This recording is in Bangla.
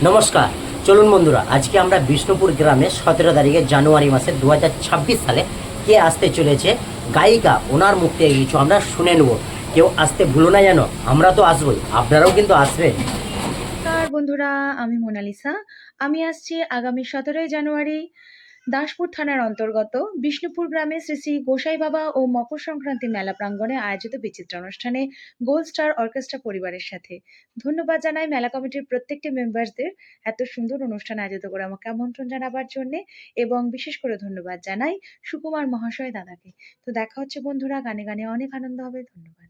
নমস্কার। চলুন বন্ধুরা, আজকে আমরা বিষ্ণুপুর গ্রামে 17 তারিখে জানুয়ারি মাসে 2026 সালে কে আসতে চলেছে গায়িকা, ওনার মুখ থেকে কিছু আমরা শুনে নেব। কেউ আসতে ভুলো না যেন, আমরা তো আসবোই, আপনারাও কিন্তু আসবেন। নমস্কার বন্ধুরা, আমি মোনালিসা। আমি আসছি আগামী 17ই জানুয়ারি দাসপুর থানার অন্তর্গত বিষ্ণুপুর গ্রামে শ্রী শ্রী গোসাই বাবা ও মকর সংক্রান্তি মেলা প্রাঙ্গণে আয়োজিত বিচিত্র অনুষ্ঠানে গোল্ড স্টার অর্কেস্ট্রা পরিবারের সাথে। ধন্যবাদ জানাই মেলা কমিটির প্রত্যেকটি মেম্বারসদের এত সুন্দর অনুষ্ঠান আয়োজিত করে আমাকে আমন্ত্রণ জানাবার জন্যে, এবং বিশেষ করে ধন্যবাদ জানাই সুকুমার মহাশয় দাদাকে। তো দেখা হচ্ছে বন্ধুরা, গানে গানে অনেক আনন্দ হবে। ধন্যবাদ।